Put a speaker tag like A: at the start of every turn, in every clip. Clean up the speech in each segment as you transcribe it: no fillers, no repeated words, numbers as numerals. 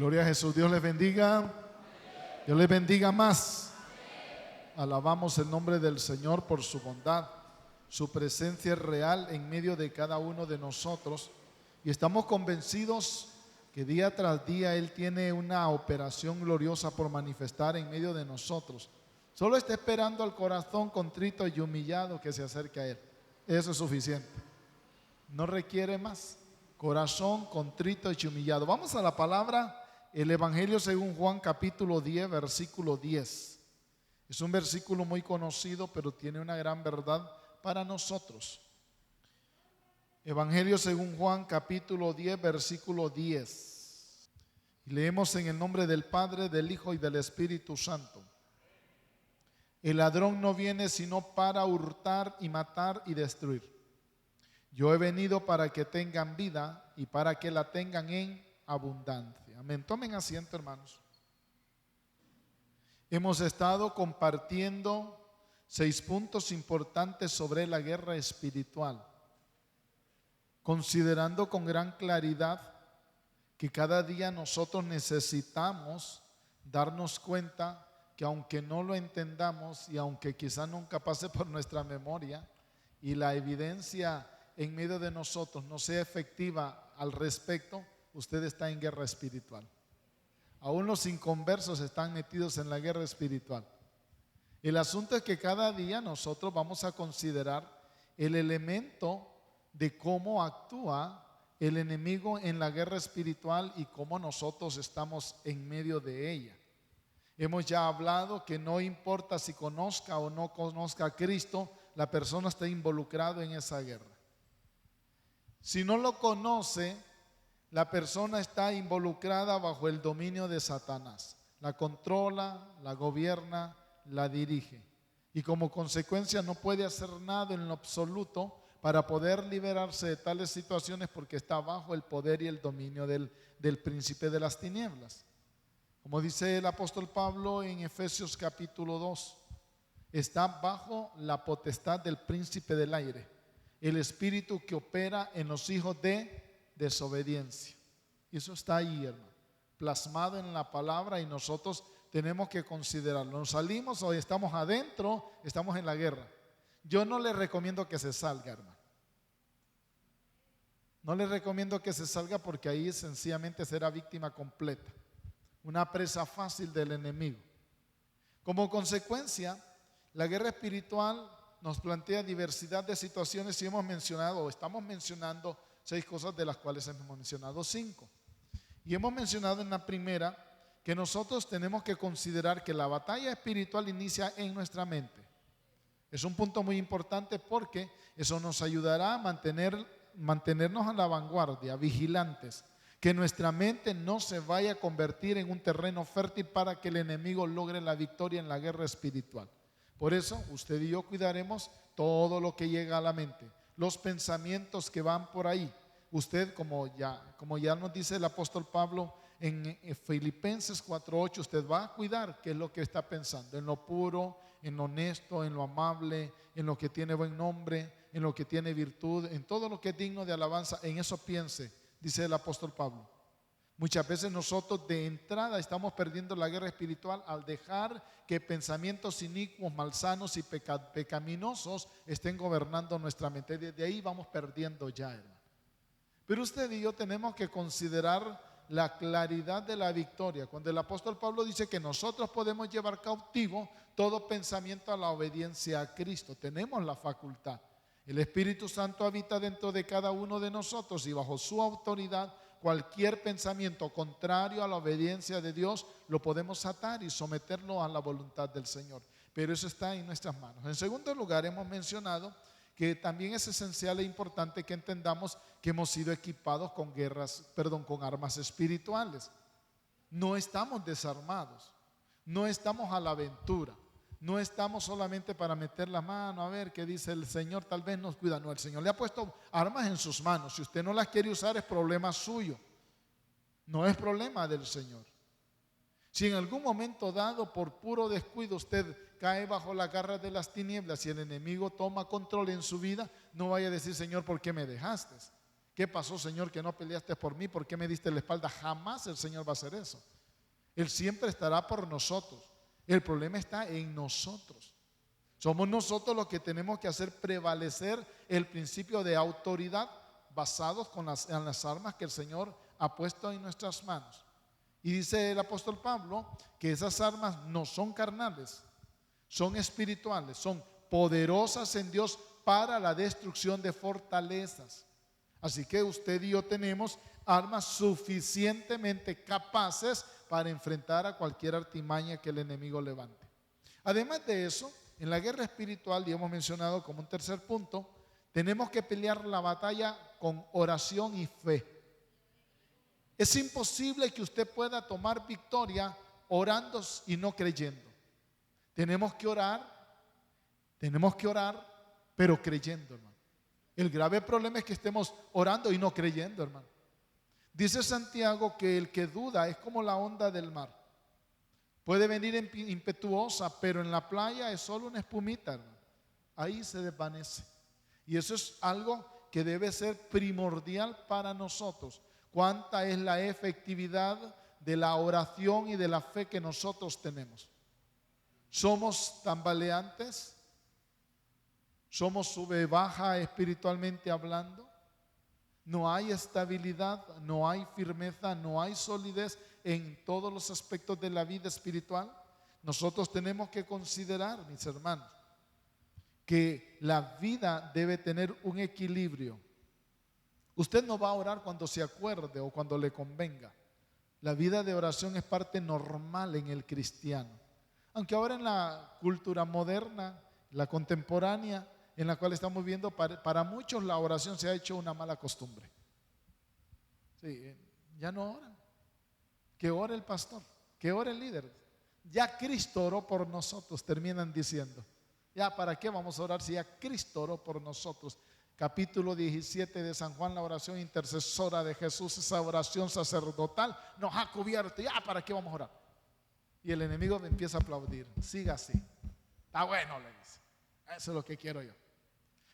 A: Gloria a Jesús. Dios les bendiga. Dios les bendiga más. Alabamos el nombre del Señor por su bondad. Su presencia es real en medio de cada uno de nosotros. Y estamos convencidos que día tras día Él tiene una operación gloriosa por manifestar en medio de nosotros. Solo está esperando al corazón contrito y humillado que se acerque a Él. Eso es suficiente. No requiere más. Corazón contrito y humillado. Vamos a la palabra. El Evangelio según Juan capítulo 10, versículo 10. Es un versículo muy conocido, pero tiene una gran verdad para nosotros. Evangelio según Juan capítulo 10, versículo 10. Y leemos en el nombre del Padre, del Hijo y del Espíritu Santo. El ladrón no viene sino para hurtar y matar y destruir. Yo he venido para que tengan vida y para que la tengan en abundancia. Amén. Tomen asiento, hermanos. Hemos estado compartiendo 6 puntos importantes sobre la guerra espiritual, considerando con gran claridad que cada día nosotros necesitamos darnos cuenta que aunque no lo entendamos y aunque quizá nunca pase por nuestra memoria y la evidencia en medio de nosotros no sea efectiva al respecto, usted está en guerra espiritual. Aún los inconversos están metidos en la guerra espiritual. El asunto es que cada día nosotros vamos a considerar el elemento de cómo actúa el enemigo en la guerra espiritual y cómo nosotros estamos en medio de ella. Hemos ya hablado que no importa si conozca o no conozca a Cristo, la persona está involucrada en esa guerra. Si no lo conoce, la persona está involucrada bajo el dominio de Satanás. La controla, la gobierna, la dirige. Y como consecuencia no puede hacer nada en lo absoluto para poder liberarse de tales situaciones porque está bajo el poder y el dominio del príncipe de las tinieblas. Como dice el apóstol Pablo en Efesios capítulo 2, está bajo la potestad del príncipe del aire, el espíritu que opera en los hijos de desobediencia. Y eso está ahí, hermano, plasmado en la palabra y nosotros tenemos que considerarlo. Nos salimos o estamos adentro, estamos en la guerra. Yo no le recomiendo que se salga, hermano. No le recomiendo que se salga porque ahí sencillamente será víctima completa, una presa fácil del enemigo. Como consecuencia, la guerra espiritual nos plantea diversidad de situaciones y hemos mencionado o estamos mencionando 6 cosas, de las cuales hemos mencionado 5. Y hemos mencionado en la primera que nosotros tenemos que considerar que la batalla espiritual inicia en nuestra mente. Es un punto muy importante porque eso nos ayudará a mantenernos a la vanguardia, vigilantes, que nuestra mente no se vaya a convertir en un terreno fértil para que el enemigo logre la victoria en la guerra espiritual. Por eso usted y yo cuidaremos todo lo que llega a la mente, los pensamientos que van por ahí. Usted, como ya nos dice el apóstol Pablo en Filipenses 4:8, usted va a cuidar qué es lo que está pensando, en lo puro, en lo honesto, en lo amable, en lo que tiene buen nombre, en lo que tiene virtud, en todo lo que es digno de alabanza, en eso piense, dice el apóstol Pablo. Muchas veces nosotros de entrada estamos perdiendo la guerra espiritual al dejar que pensamientos inicuos, malsanos y pecaminosos estén gobernando nuestra mente. Desde ahí vamos perdiendo ya, hermano. Pero usted y yo tenemos que considerar la claridad de la victoria. Cuando el apóstol Pablo dice que nosotros podemos llevar cautivo todo pensamiento a la obediencia a Cristo, tenemos la facultad. El Espíritu Santo habita dentro de cada uno de nosotros y bajo su autoridad cualquier pensamiento contrario a la obediencia de Dios lo podemos atar y someterlo a la voluntad del Señor. Pero eso está en nuestras manos. En segundo lugar, hemos mencionado que también es esencial e importante que entendamos que hemos sido equipados con armas espirituales. No estamos desarmados, no estamos a la aventura, no estamos solamente para meter la mano a ver qué dice el Señor, tal vez nos cuida. No, el Señor le ha puesto armas en sus manos. Si usted no las quiere usar, es problema suyo, no es problema del Señor. Si en algún momento dado por puro descuido usted cae bajo la garra de las tinieblas y el enemigo toma control en su vida, no vaya a decir: Señor, ¿por qué me dejaste? ¿Qué pasó, Señor, que no peleaste por mí? ¿Por qué me diste la espalda? Jamás el Señor va a hacer eso. Él siempre estará por nosotros. El problema está en nosotros. Somos nosotros los que tenemos que hacer prevalecer el principio de autoridad basados en las armas que el Señor ha puesto en nuestras manos. Y dice el apóstol Pablo que esas armas no son carnales, son espirituales, son poderosas en Dios para la destrucción de fortalezas. Así que usted y yo tenemos armas suficientemente capaces para enfrentar a cualquier artimaña que el enemigo levante. Además de eso, en la guerra espiritual, y hemos mencionado como un tercer punto, tenemos que pelear la batalla con oración y fe. Es imposible que usted pueda tomar victoria orando y no creyendo. Tenemos que orar, pero creyendo, hermano. El grave problema es que estemos orando y no creyendo, hermano. Dice Santiago que el que duda es como la onda del mar. Puede venir impetuosa, pero en la playa es solo una espumita, hermano. Ahí se desvanece. Y eso es algo que debe ser primordial para nosotros. ¿Cuánta es la efectividad de la oración y de la fe que nosotros tenemos? ¿Somos tambaleantes? ¿Somos sube y baja espiritualmente hablando? No hay estabilidad, no hay firmeza, no hay solidez en todos los aspectos de la vida espiritual. Nosotros tenemos que considerar, mis hermanos, que la vida debe tener un equilibrio. Usted no va a orar cuando se acuerde o cuando le convenga. La vida de oración es parte normal en el cristiano. Aunque ahora en la cultura moderna, la contemporánea, en la cual estamos viendo, para muchos la oración se ha hecho una mala costumbre. Sí, ya no oran. Que ore el pastor, que ore el líder. Ya Cristo oró por nosotros, terminan diciendo. Ya, ¿para qué vamos a orar si ya Cristo oró por nosotros? Capítulo 17 de San Juan, la oración intercesora de Jesús, esa oración sacerdotal nos ha cubierto. Ya, ¿para qué vamos a orar? Y el enemigo me empieza a aplaudir. Siga así. Está bueno, le dice. Eso es lo que quiero yo.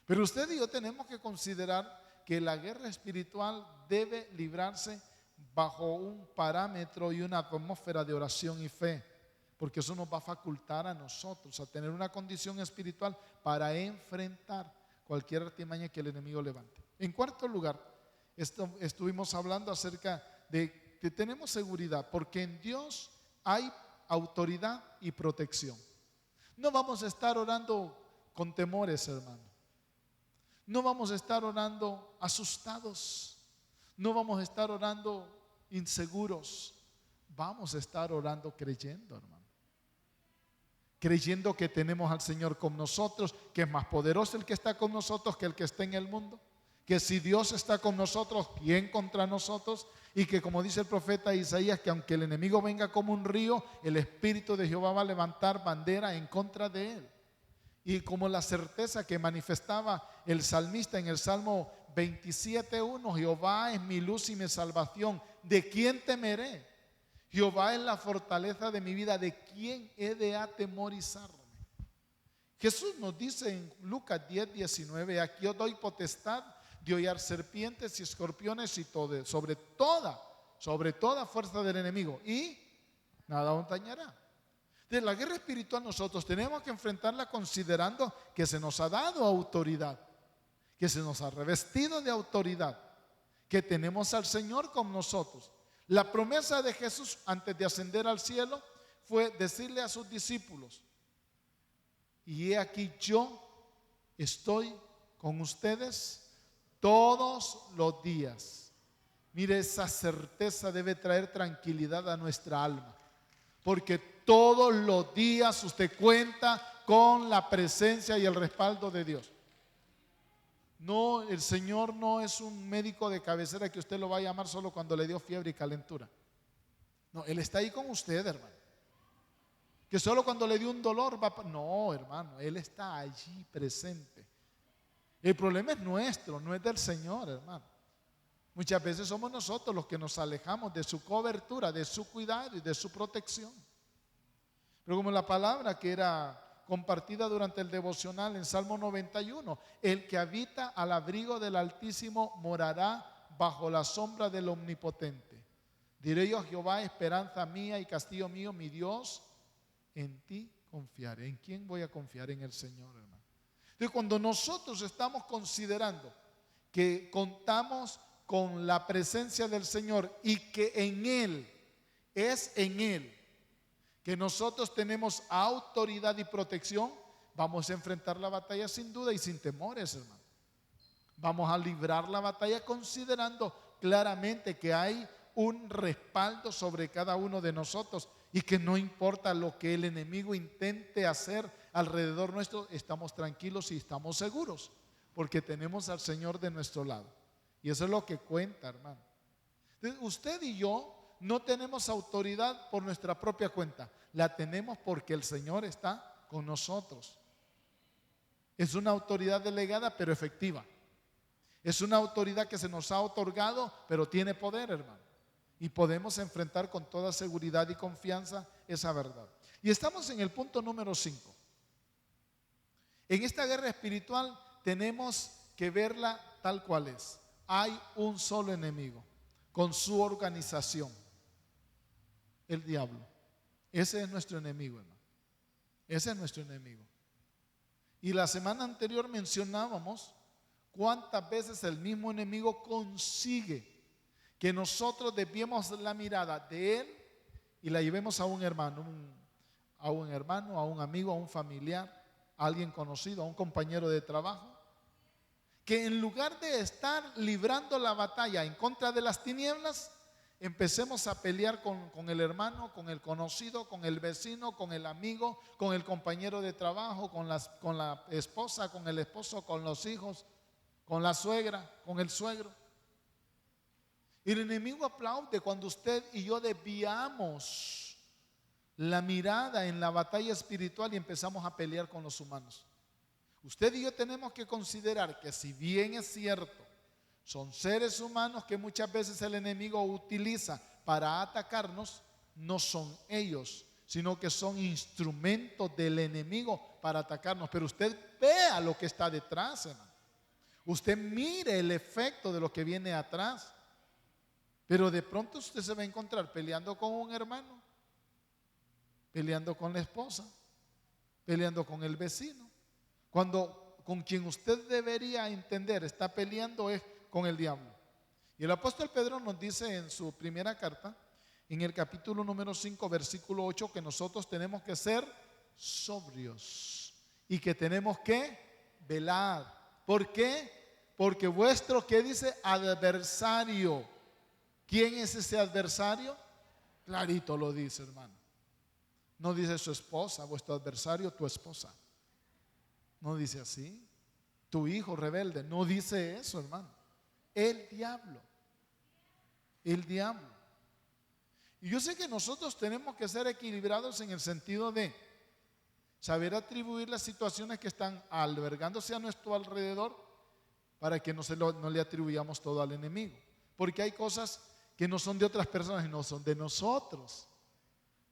A: Pero usted y yo tenemos que considerar que la guerra espiritual debe librarse bajo un parámetro y una atmósfera de oración y fe, porque eso nos va a facultar a nosotros a tener una condición espiritual para enfrentar cualquier artimaña que el enemigo levante. En cuarto lugar, estuvimos hablando acerca de que tenemos seguridad, porque en Dios hay autoridad y protección. No vamos a estar orando con temores, hermano. No vamos a estar orando asustados. No vamos a estar orando inseguros. Vamos a estar orando creyendo, hermano. Creyendo que tenemos al Señor con nosotros, que es más poderoso el que está con nosotros que el que está en el mundo. Que si Dios está con nosotros, ¿quién contra nosotros? Y que como dice el profeta Isaías, que aunque el enemigo venga como un río, el Espíritu de Jehová va a levantar bandera en contra de él. Y como la certeza que manifestaba el salmista en el Salmo 27:1, Jehová es mi luz y mi salvación, ¿de quién temeré? Jehová es la fortaleza de mi vida, ¿de quién he de atemorizarme? Jesús nos dice en Lucas 10:19, aquí os doy potestad de hollar serpientes y escorpiones y todo, sobre toda fuerza del enemigo, y nada os dañará. De la guerra espiritual nosotros tenemos que enfrentarla considerando que se nos ha dado autoridad, que se nos ha revestido de autoridad, que tenemos al Señor con nosotros. La promesa de Jesús antes de ascender al cielo fue decirle a sus discípulos: y he aquí yo estoy con ustedes todos los días. Mire, esa certeza debe traer tranquilidad a nuestra alma, porque todos los días usted cuenta con la presencia y el respaldo de Dios. No, el Señor no es un médico de cabecera que usted lo va a llamar solo cuando le dio fiebre y calentura. No, Él está ahí con usted, hermano. Que solo cuando le dio un dolor va a... No, hermano, Él está allí presente. El problema es nuestro, no es del Señor, hermano. Muchas veces somos nosotros los que nos alejamos de su cobertura, de su cuidado y de su protección. Pero como la palabra que era compartida durante el devocional en Salmo 91. El que habita al abrigo del Altísimo morará bajo la sombra del Omnipotente. Diré yo a Jehová, esperanza mía y castillo mío, mi Dios, en ti confiaré. ¿En quién voy a confiar? En el Señor, hermano. Entonces, cuando nosotros estamos considerando que contamos con la presencia del Señor y que es en Él que nosotros tenemos autoridad y protección, vamos a enfrentar la batalla sin duda y sin temores, hermano. Vamos a librar la batalla considerando claramente que hay un respaldo sobre cada uno de nosotros y que no importa lo que el enemigo intente hacer alrededor nuestro, estamos tranquilos y estamos seguros porque tenemos al Señor de nuestro lado. Y eso es lo que cuenta, hermano. Entonces, usted y yo no tenemos autoridad por nuestra propia cuenta, la tenemos porque el Señor está con nosotros. Es una autoridad delegada pero efectiva. Es una autoridad que se nos ha otorgado pero tiene poder, hermano. Y podemos enfrentar con toda seguridad y confianza esa verdad. Y estamos en el punto número 5. En esta guerra espiritual tenemos que verla tal cual es. Hay un solo enemigo con su organización, el diablo. Ese es nuestro enemigo, hermano. Ese es nuestro enemigo. Y la semana anterior mencionábamos cuántas veces el mismo enemigo consigue que nosotros desviemos la mirada de él y la llevemos a un hermano, a un amigo, a un familiar, a alguien conocido, a un compañero de trabajo, que en lugar de estar librando la batalla en contra de las tinieblas, empecemos a pelear con el hermano, con el conocido, con el vecino, con el amigo, con el compañero de trabajo, con la esposa, con el esposo, con los hijos, con la suegra, con el suegro. Y el enemigo aplaude cuando usted y yo desviamos la mirada en la batalla espiritual y empezamos a pelear con los humanos. Usted y yo tenemos que considerar que si bien es cierto, son seres humanos que muchas veces el enemigo utiliza para atacarnos, no son ellos, sino que son instrumentos del enemigo para atacarnos. Pero usted vea lo que está detrás, hermano. Usted mire el efecto de lo que viene atrás. Pero de pronto usted se va a encontrar peleando con un hermano, peleando con la esposa, peleando con el vecino, cuando con quien usted debería entender está peleando es con el diablo. Y el apóstol Pedro nos dice en su primera carta, en el capítulo número 5, versículo 8, que nosotros tenemos que ser sobrios y que tenemos que velar. ¿Por qué? Porque vuestro, ¿qué dice? Adversario. ¿Quién es ese adversario? Clarito lo dice, hermano. No dice su esposa, vuestro adversario, tu esposa. No dice así. Tu hijo rebelde. No dice eso, hermano. El diablo. El diablo. Y yo sé que nosotros tenemos que ser equilibrados en el sentido de saber atribuir las situaciones que están albergándose a nuestro alrededor para que no le atribuyamos todo al enemigo. Porque hay cosas que no son de otras personas y no son de nosotros.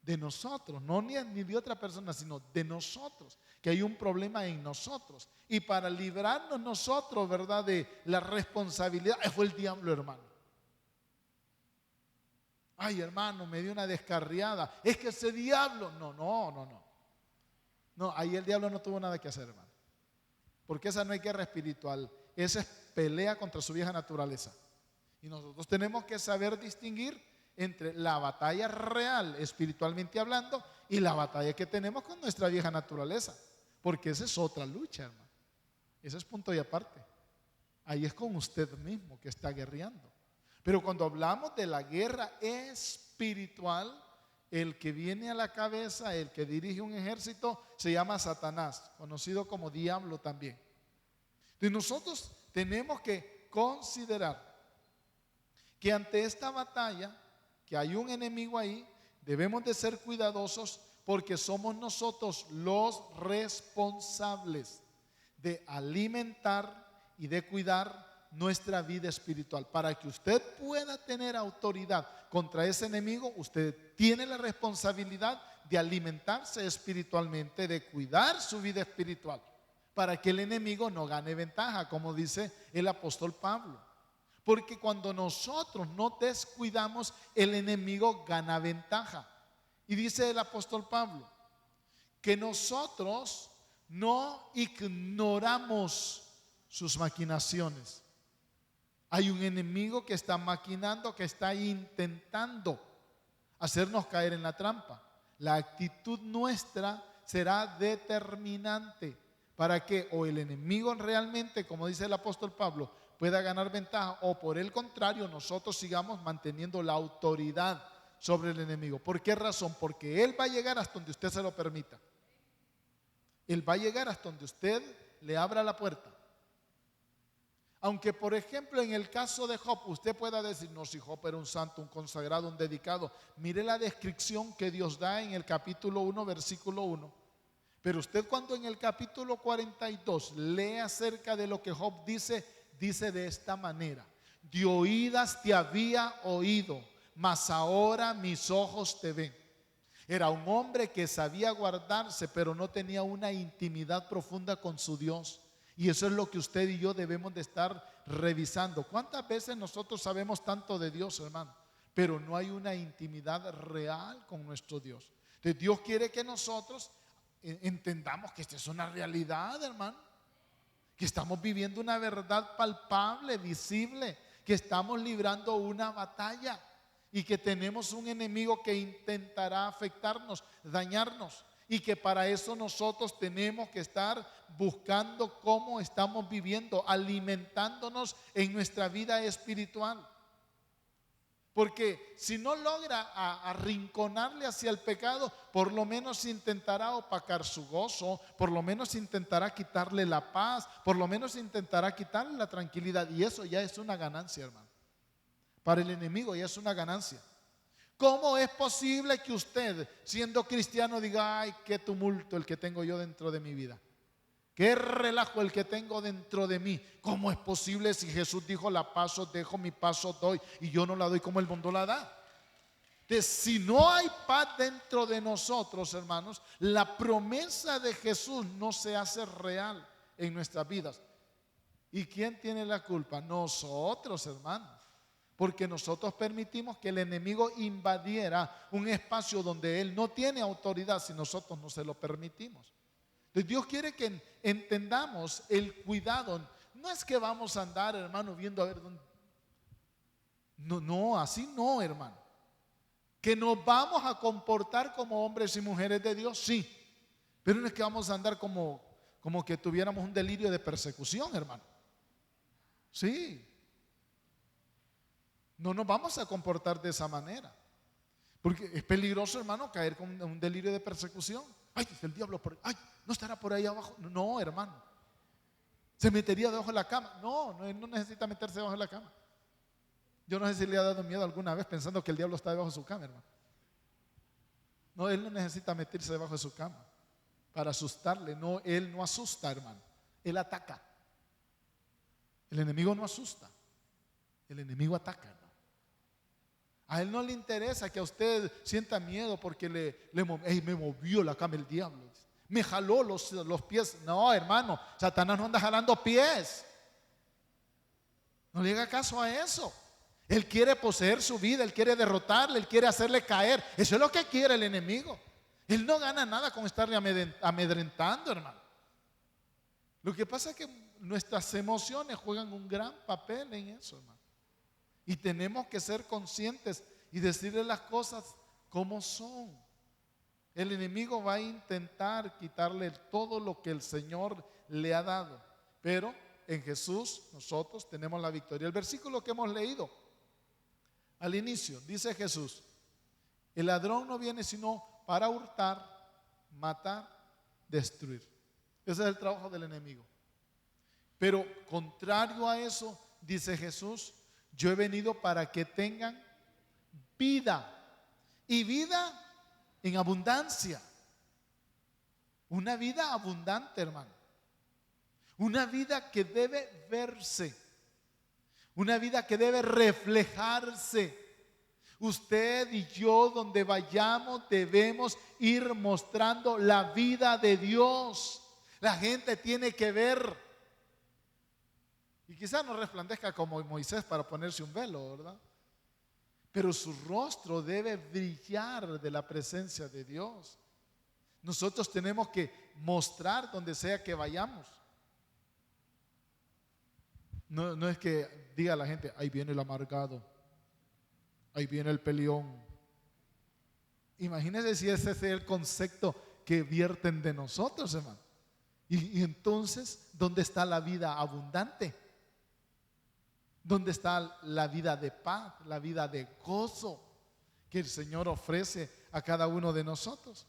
A: De nosotros, no ni de otra persona, sino de nosotros. Que hay un problema en nosotros. Y para librarnos nosotros, ¿verdad?, de la responsabilidad, fue el diablo, hermano. Ay, hermano, me dio una descarriada. Es que ese diablo, no. No, ahí el diablo no tuvo nada que hacer, hermano. Porque esa no hay guerra espiritual. Esa es pelea contra su vieja naturaleza. Y nosotros tenemos que saber distinguir entre la batalla real, espiritualmente hablando, y la batalla que tenemos con nuestra vieja naturaleza. Porque esa es otra lucha, hermano. Ese es punto y aparte. Ahí es con usted mismo que está guerreando. Pero cuando hablamos de la guerra espiritual, el que viene a la cabeza, el que dirige un ejército, se llama Satanás, conocido como diablo también. Entonces nosotros tenemos que considerar que ante esta batalla, que hay un enemigo ahí, debemos de ser cuidadosos porque somos nosotros los responsables de alimentar y de cuidar nuestra vida espiritual. Para que usted pueda tener autoridad contra ese enemigo, usted tiene la responsabilidad de alimentarse espiritualmente, de cuidar su vida espiritual, para que el enemigo no gane ventaja, como dice el apóstol Pablo. Porque cuando nosotros no descuidamos, el enemigo gana ventaja. Y dice el apóstol Pablo que nosotros no ignoramos sus maquinaciones. Hay un enemigo que está maquinando, que está intentando hacernos caer en la trampa. La actitud nuestra será determinante para que o el enemigo realmente, como dice el apóstol Pablo, pueda ganar ventaja, o por el contrario, nosotros sigamos manteniendo la autoridad sobre el enemigo. ¿Por qué razón? Porque él va a llegar hasta donde usted se lo permita. Él va a llegar hasta donde usted le abra la puerta. Aunque, por ejemplo, en el caso de Job, usted pueda decir, no, si Job era un santo, un consagrado, un dedicado. Mire la descripción que Dios da en el capítulo 1, versículo 1. Pero usted, cuando en el capítulo 42 lee acerca de lo que Job dice, dice de esta manera: de oídas te había oído, mas ahora mis ojos te ven. Era un hombre que sabía guardarse, pero no tenía una intimidad profunda con su Dios. Y eso es lo que usted y yo debemos de estar revisando. ¿Cuántas veces nosotros sabemos tanto de Dios, hermano, pero no hay una intimidad real con nuestro Dios? Entonces Dios quiere que nosotros entendamos que esta es una realidad, hermano, que estamos viviendo una verdad palpable, visible, que estamos librando una batalla y que tenemos un enemigo que intentará afectarnos, dañarnos. Y que para eso nosotros tenemos que estar buscando cómo estamos viviendo, alimentándonos en nuestra vida espiritual. Porque si no logra arrinconarle hacia el pecado, por lo menos intentará opacar su gozo, por lo menos intentará quitarle la paz, por lo menos intentará quitarle la tranquilidad. Y eso ya es una ganancia, hermano. Para el enemigo ya es una ganancia. ¿Cómo es posible que usted, siendo cristiano, diga, ay, qué tumulto el que tengo yo dentro de mi vida? Qué relajo el que tengo dentro de mí. ¿Cómo es posible si Jesús dijo, la paz os dejo, mi paz os doy, y yo no la doy como el mundo la da? Entonces, si no hay paz dentro de nosotros, hermanos, la promesa de Jesús no se hace real en nuestras vidas. ¿Y quién tiene la culpa? Nosotros, hermanos. Porque nosotros permitimos que el enemigo invadiera un espacio donde él no tiene autoridad si nosotros no se lo permitimos. Entonces Dios quiere que entendamos el cuidado. No es que vamos a andar, hermano, viendo a ver dónde. No, así no, hermano. Que nos vamos a comportar como hombres y mujeres de Dios, sí. Pero no es que vamos a andar como que tuviéramos un delirio de persecución, hermano. Sí. No nos vamos a comportar de esa manera. Porque es peligroso, hermano, caer con un delirio de persecución. Ay, el diablo por ahí. Ay, no estará por ahí abajo. No, hermano. Se metería debajo de la cama. No, él no necesita meterse debajo de la cama. Yo no sé si le ha dado miedo alguna vez pensando que el diablo está debajo de su cama, hermano. No, él no necesita meterse debajo de su cama para asustarle. No, él no asusta, hermano. Él ataca. El enemigo no asusta. El enemigo ataca, ¿no? A él no le interesa que a usted sienta miedo porque me movió la cama el diablo, me jaló los pies. No, hermano, Satanás no anda jalando pies. No le haga caso a eso. Él quiere poseer su vida, él quiere derrotarle, él quiere hacerle caer. Eso es lo que quiere el enemigo. Él no gana nada con estarle amedrentando, hermano. Lo que pasa es que nuestras emociones juegan un gran papel en eso, hermano. Y tenemos que ser conscientes y decirle las cosas como son. El enemigo va a intentar quitarle todo lo que el Señor le ha dado. Pero en Jesús nosotros tenemos la victoria. El versículo que hemos leído al inicio dice Jesús: el ladrón no viene sino para hurtar, matar, destruir. Ese es el trabajo del enemigo. Pero contrario a eso, dice Jesús: yo he venido para que tengan vida, y vida en abundancia. Una vida abundante, hermano. Una vida que debe verse. Una vida que debe reflejarse. Usted y yo, donde vayamos, debemos ir mostrando la vida de Dios. La gente tiene que ver. Y quizás no resplandezca como Moisés para ponerse un velo, ¿verdad? Pero su rostro debe brillar de la presencia de Dios. Nosotros tenemos que mostrar donde sea que vayamos. No es que diga a la gente, ahí viene el amargado, ahí viene el peleón. Imagínense si ese es el concepto que vierten de nosotros, hermano. Y entonces, ¿dónde está la vida abundante? ¿Dónde está la vida de paz, la vida de gozo que el Señor ofrece a cada uno de nosotros?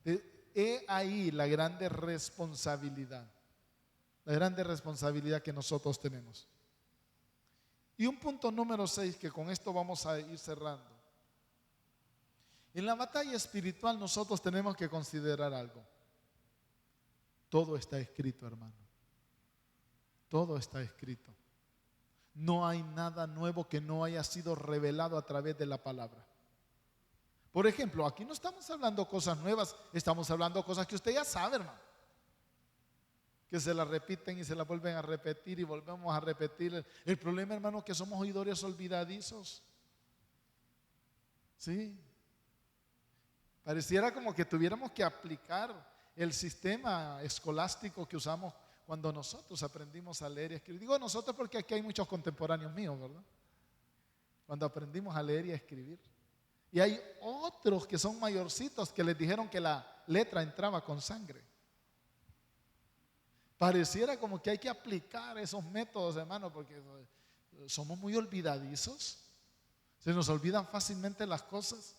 A: He ahí la grande responsabilidad que nosotros tenemos. Y un punto número 6, que con esto vamos a ir cerrando. En la batalla espiritual nosotros tenemos que considerar algo. Todo está escrito, hermano. Todo está escrito. No hay nada nuevo que no haya sido revelado a través de la palabra. Por ejemplo, aquí no estamos hablando cosas nuevas, estamos hablando cosas que usted ya sabe, hermano. Que se las repiten y se las vuelven a repetir y volvemos a repetir. El problema, hermano, es que somos oidores olvidadizos. Sí. Pareciera como que tuviéramos que aplicar el sistema escolástico que usamos cuando nosotros aprendimos a leer y a escribir. Digo nosotros porque aquí hay muchos contemporáneos míos, ¿verdad? Cuando aprendimos a leer y a escribir. Y hay otros que son mayorcitos que les dijeron que la letra entraba con sangre. Pareciera como que hay que aplicar esos métodos, hermano, porque somos muy olvidadizos. Se nos olvidan fácilmente las cosas.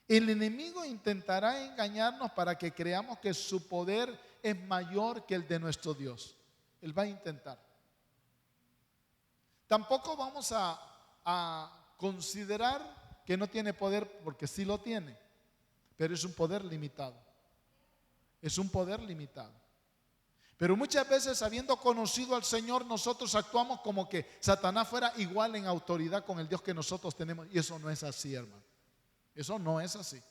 A: El enemigo intentará engañarnos para que creamos que su poder es mayor que el de nuestro Dios. Él va a intentar. Tampoco vamos a considerar que no tiene poder, porque sí lo tiene, pero es un poder limitado. Es un poder limitado. Pero muchas veces, habiendo conocido al Señor, nosotros actuamos como que Satanás fuera igual en autoridad con el Dios que nosotros tenemos. Y eso no es así, hermano. Eso no es así.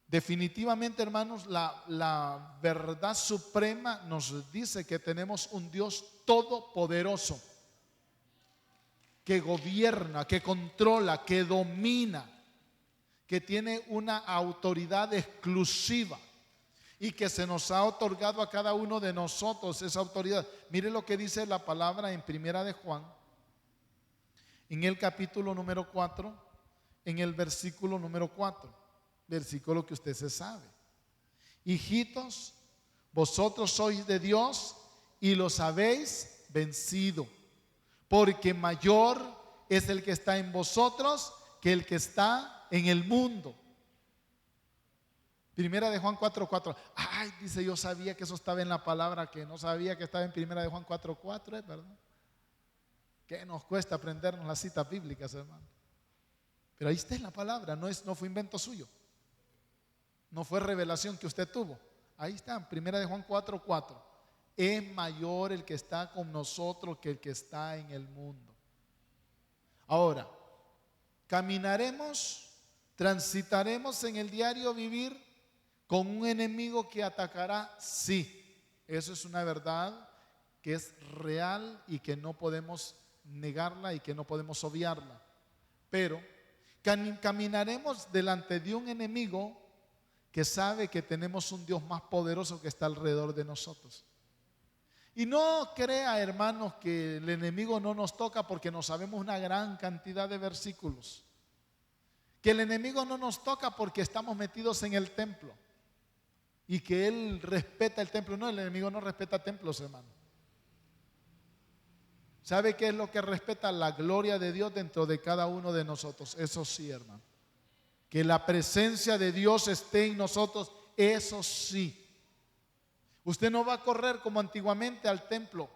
A: Definitivamente, hermanos, la verdad suprema nos dice que tenemos un Dios todopoderoso, que gobierna, que controla, que domina, que tiene una autoridad exclusiva y que se nos ha otorgado a cada uno de nosotros esa autoridad. Mire lo que dice la palabra en Primera de Juan, en el capítulo número 4, en el versículo número 4, versículo que usted se sabe. Hijitos, vosotros sois de Dios y los habéis vencido, porque mayor es el que está en vosotros que el que está en el mundo. Primera de Juan 4:4. Ay, dice, yo sabía que eso estaba en la palabra, que no sabía que estaba en Primera de Juan 4:4, ¿verdad? ¿Qué nos cuesta aprendernos las citas bíblicas, hermano? Pero ahí está en la palabra, no fue invento suyo. No fue revelación que usted tuvo. Ahí está, en Primera de Juan 4:4. Es mayor el que está con nosotros que el que está en el mundo. Ahora, caminaremos, transitaremos en el diario vivir con un enemigo que atacará, sí. Eso es una verdad que es real y que no podemos negarla y que no podemos obviarla. Pero caminaremos delante de un enemigo que sabe que tenemos un Dios más poderoso que está alrededor de nosotros. Y no crea, hermanos, que el enemigo no nos toca porque nos sabemos una gran cantidad de versículos. Que el enemigo no nos toca porque estamos metidos en el templo y que él respeta el templo. No, el enemigo no respeta templos, hermano. ¿Sabe qué es lo que respeta? La gloria de Dios dentro de cada uno de nosotros. Eso sí, hermano. Que la presencia de Dios esté en nosotros, eso sí. Usted no va a correr como antiguamente al templo,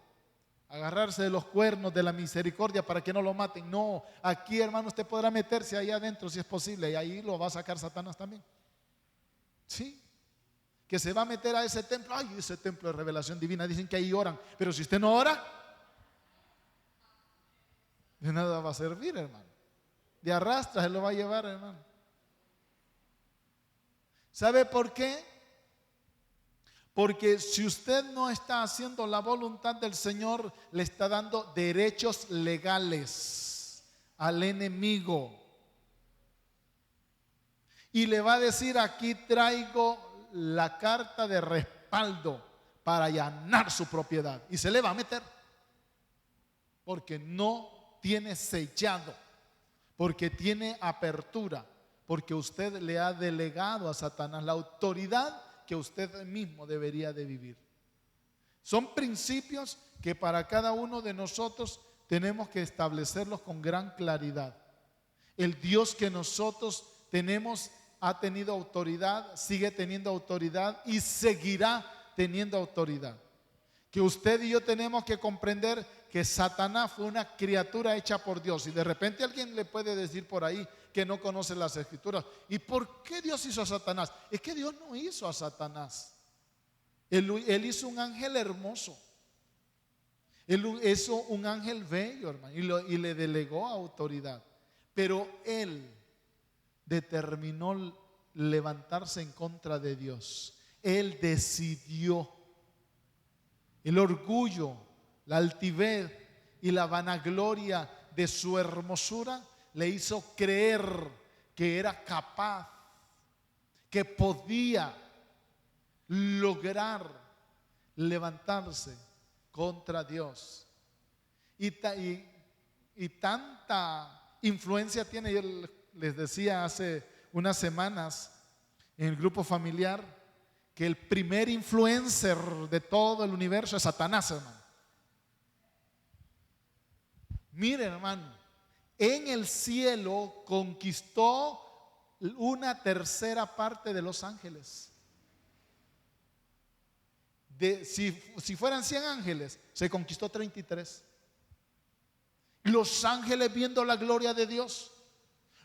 A: agarrarse de los cuernos de la misericordia para que no lo maten. No, aquí, hermano, usted podrá meterse ahí adentro si es posible, y ahí lo va a sacar Satanás también. Sí, que se va a meter a ese templo. Ay, ese templo de revelación divina, dicen que ahí oran, pero si usted no ora, De nada va a servir, hermano. De arrastra se lo va a llevar, hermano. ¿Sabe por qué? Porque si usted no está haciendo la voluntad del Señor, le está dando derechos legales al enemigo. Y le va a decir: aquí traigo la carta de respaldo para allanar su propiedad. Y se le va a meter. Porque no tiene sellado. Porque tiene apertura. Porque usted le ha delegado a Satanás la autoridad que usted mismo debería de vivir. Son principios que para cada uno de nosotros tenemos que establecerlos con gran claridad. El Dios que nosotros tenemos ha tenido autoridad, sigue teniendo autoridad y seguirá teniendo autoridad. Que usted y yo tenemos que comprender que Satanás fue una criatura hecha por Dios. Y de repente alguien le puede decir por ahí que no conoce las Escrituras: ¿y por qué Dios hizo a Satanás? Es que Dios no hizo a Satanás. Él hizo un ángel hermoso. Él hizo un ángel bello, hermano, y le delegó autoridad. Pero él determinó levantarse en contra de Dios. Él decidió. El orgullo, la altivez y la vanagloria de su hermosura le hizo creer que era capaz, que podía lograr levantarse contra Dios. Y tanta influencia tiene. Yo les decía hace unas semanas en el grupo familiar que el primer influencer de todo el universo es Satanás, hermano. Miren, hermano, en el cielo conquistó una tercera parte de los ángeles. Si fueran 100 ángeles, se conquistó 33. Los ángeles viendo la gloria de Dios.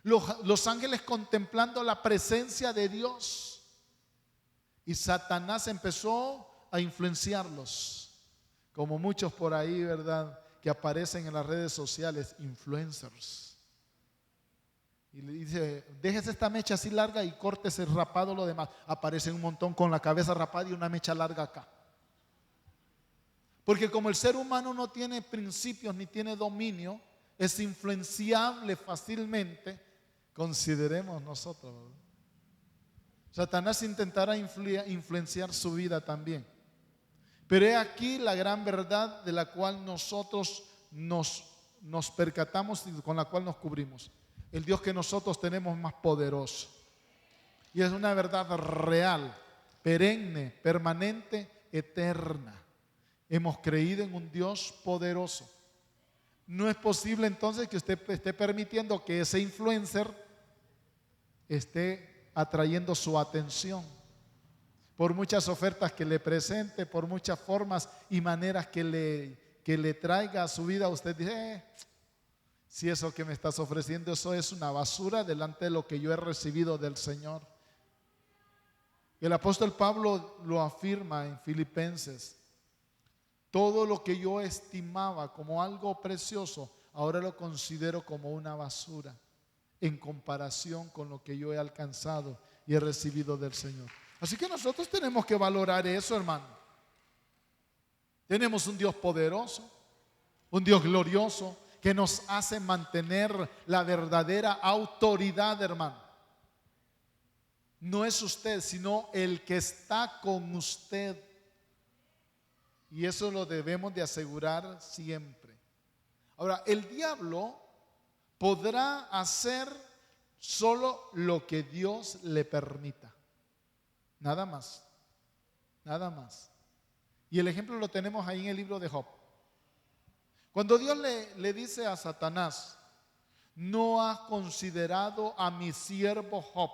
A: Los ángeles contemplando la presencia de Dios. Y Satanás empezó a influenciarlos. Como muchos por ahí, ¿verdad?, que aparecen en las redes sociales, influencers. Y le dice: déjese esta mecha así larga y córtese rapado lo demás. Aparecen un montón con la cabeza rapada y una mecha larga acá. Porque como el ser humano no tiene principios ni tiene dominio, es influenciable fácilmente. Consideremos nosotros, ¿verdad? Satanás intentará influenciar su vida también. Pero he aquí la gran verdad de la cual nosotros nos percatamos y con la cual nos cubrimos. El Dios que nosotros tenemos es más poderoso. Y es una verdad real, perenne, permanente, eterna. Hemos creído en un Dios poderoso. No es posible entonces que usted esté permitiendo que ese influencer esté atrayendo su atención por muchas ofertas que le presente, por muchas formas y maneras que le traiga a su vida. Usted dice: si eso que me estás ofreciendo, eso es una basura delante de lo que yo he recibido del Señor. El apóstol Pablo lo afirma en Filipenses: todo lo que yo estimaba como algo precioso, ahora lo considero como una basura en comparación con lo que yo he alcanzado y he recibido del Señor. Así que nosotros tenemos que valorar eso, hermano. Tenemos un Dios poderoso, un Dios glorioso, que nos hace mantener la verdadera autoridad, hermano. No es usted, sino el que está con usted. Y eso lo debemos de asegurar siempre. Ahora, el diablo podrá hacer solo lo que Dios le permita. Nada más. Nada más. Y el ejemplo lo tenemos ahí en el libro de Job. Cuando Dios le dice a Satanás: no has considerado a mi siervo Job,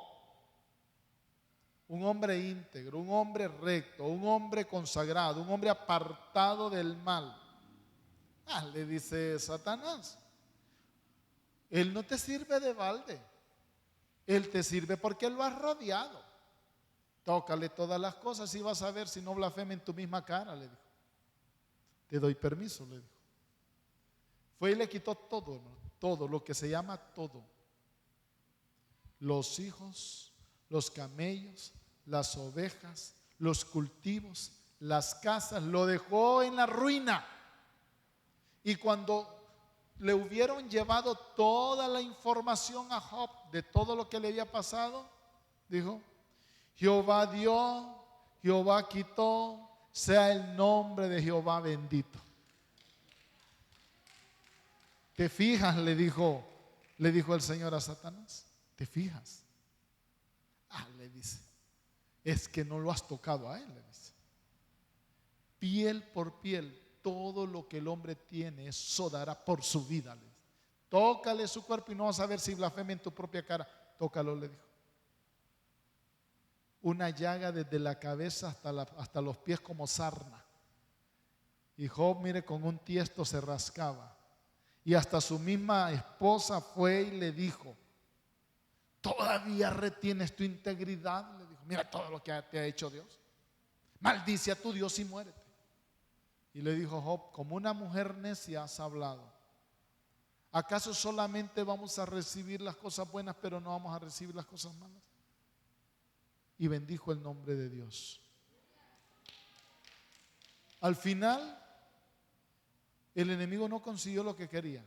A: un hombre íntegro, un hombre recto, un hombre consagrado, un hombre apartado del mal. Le dice Satanás: él no te sirve de balde, él te sirve porque lo has rodeado. Tócale todas las cosas y vas a ver si no blasfema en tu misma cara, le dijo. Te doy permiso, le dijo. Fue y le quitó todo, hermano, todo, lo que se llama todo. Los hijos, los camellos, las ovejas, los cultivos, las casas, lo dejó en la ruina. Y cuando le hubieron llevado toda la información a Job de todo lo que le había pasado, dijo: Jehová dio, Jehová quitó, sea el nombre de Jehová bendito. ¿Te fijas? Le dijo el Señor a Satanás. ¿Te fijas? Le dice, es que no lo has tocado a él, le dice. Piel por piel, todo lo que el hombre tiene, eso dará por su vida, le dice. Tócale su cuerpo y no vas a ver si blasfema en tu propia cara. Tócalo, le dijo. Una llaga desde la cabeza hasta los pies como sarna. Y Job, mire, con un tiesto se rascaba. Y hasta su misma esposa fue y le dijo: ¿todavía retienes tu integridad? Le dijo: mira todo lo que te ha hecho Dios. Maldice a tu Dios y muérete. Y le dijo Job: como una mujer necia has hablado. ¿Acaso solamente vamos a recibir las cosas buenas, pero no vamos a recibir las cosas malas? Y bendijo el nombre de Dios. Al final, el enemigo no consiguió lo que quería.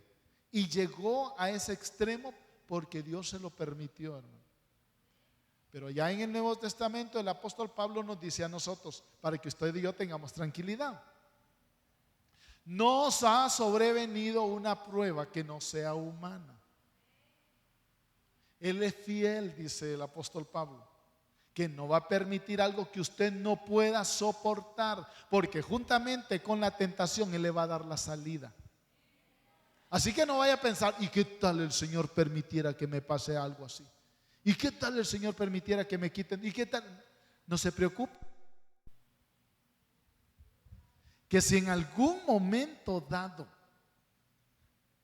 A: Y llegó a ese extremo porque Dios se lo permitió, hermano. Pero ya en el Nuevo Testamento el apóstol Pablo nos dice a nosotros, para que usted y yo tengamos tranquilidad: no os ha sobrevenido una prueba que no sea humana. Él es fiel, dice el apóstol Pablo, que no va a permitir algo que usted no pueda soportar, porque juntamente con la tentación Él le va a dar la salida. Así que no vaya a pensar: ¿y qué tal el Señor permitiera que me pase algo así? ¿Y qué tal el Señor permitiera que me quiten? ¿Y qué tal? No se preocupe, que si en algún momento dado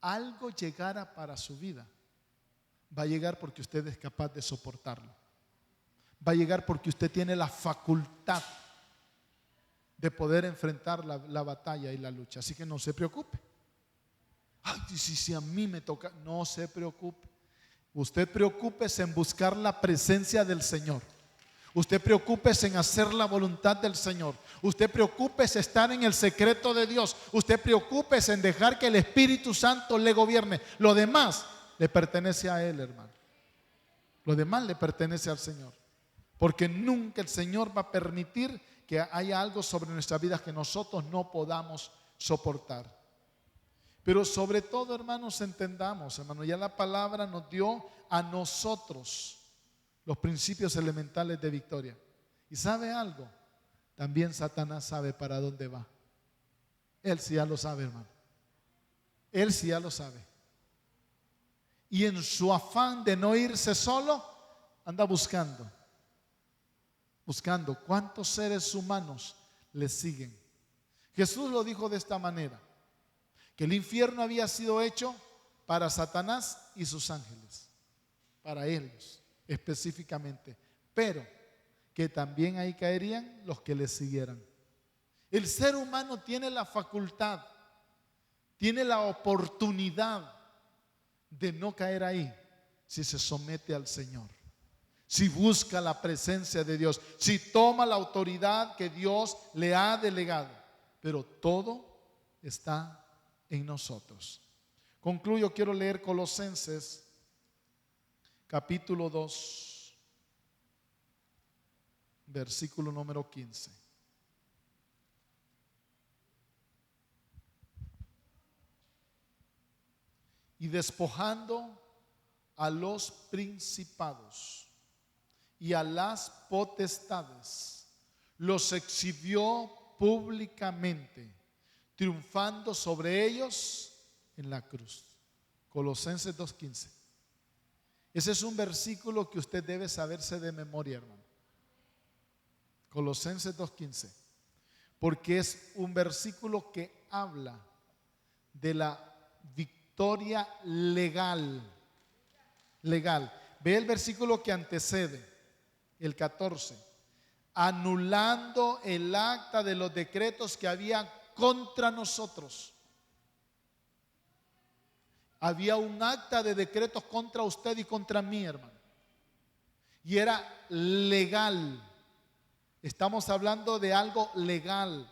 A: algo llegara para su vida, va a llegar porque usted es capaz de soportarlo. Va a llegar porque usted tiene la facultad de poder enfrentar la batalla y la lucha. Así que no se preocupe. Ay, si a mí me toca, no se preocupe. Usted preocúpese en buscar la presencia del Señor. Usted preocúpese en hacer la voluntad del Señor. Usted preocúpese en estar en el secreto de Dios. Usted preocúpese en dejar que el Espíritu Santo le gobierne. Lo demás le pertenece a Él, hermano. Lo demás le pertenece al Señor. Porque nunca el Señor va a permitir que haya algo sobre nuestras vidas que nosotros no podamos soportar. Pero sobre todo, hermanos, entendamos, hermano, ya la palabra nos dio a nosotros los principios elementales de victoria. ¿Y sabe algo? También Satanás sabe para dónde va. Él sí ya lo sabe, hermano. Él sí ya lo sabe. Y en su afán de no irse solo, anda buscando cuántos seres humanos le siguen. Jesús lo dijo de esta manera: que el infierno había sido hecho para Satanás y sus ángeles, para ellos específicamente, pero que también ahí caerían los que le siguieran. El ser humano tiene la facultad, tiene la oportunidad de no caer ahí si se somete al Señor, si busca la presencia de Dios, si toma la autoridad que Dios le ha delegado. Pero todo está en nosotros. Concluyo, quiero leer Colosenses capítulo 2, versículo número 15. Y despojando a los principados y a las potestades, los exhibió públicamente, triunfando sobre ellos en la cruz. Colosenses 2:15. Ese es un versículo que usted debe saberse de memoria, hermano. Colosenses 2:15. Porque es un versículo que habla de la victoria legal. Ve el versículo que antecede, el 14. Anulando el acta de los decretos que había contra nosotros. había un acta de decretos contra usted y contra mí, hermano. Y era legal. Estamos hablando de algo legal.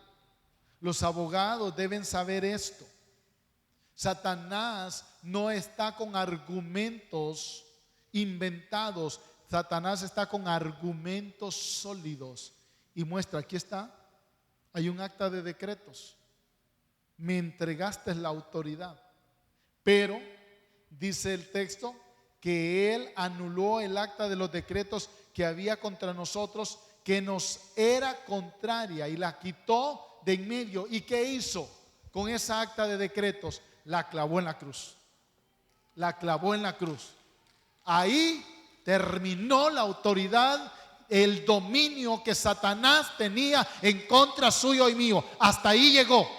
A: Los abogados deben saber esto. Satanás no está con argumentos inventados. Satanás está con argumentos sólidos. Y muestra, aquí está. Hay un acta de decretos. Me entregaste la autoridad. Pero, dice el texto, que él anuló el acta de los decretos que había contra nosotros, que nos era contraria, y la quitó de en medio. ¿Y qué hizo con esa acta de decretos? La clavó en la cruz. La clavó en la cruz. Ahí terminó la autoridad, el dominio que Satanás tenía en contra suyo y mío. Hasta ahí llegó.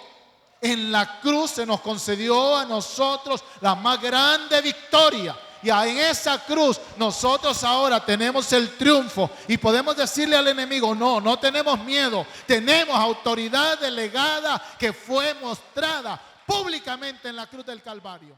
A: En la cruz se nos concedió a nosotros la más grande victoria. Y en esa cruz nosotros ahora tenemos el triunfo y podemos decirle al enemigo: no, no tenemos miedo, tenemos autoridad delegada que fue mostrada públicamente en la cruz del Calvario.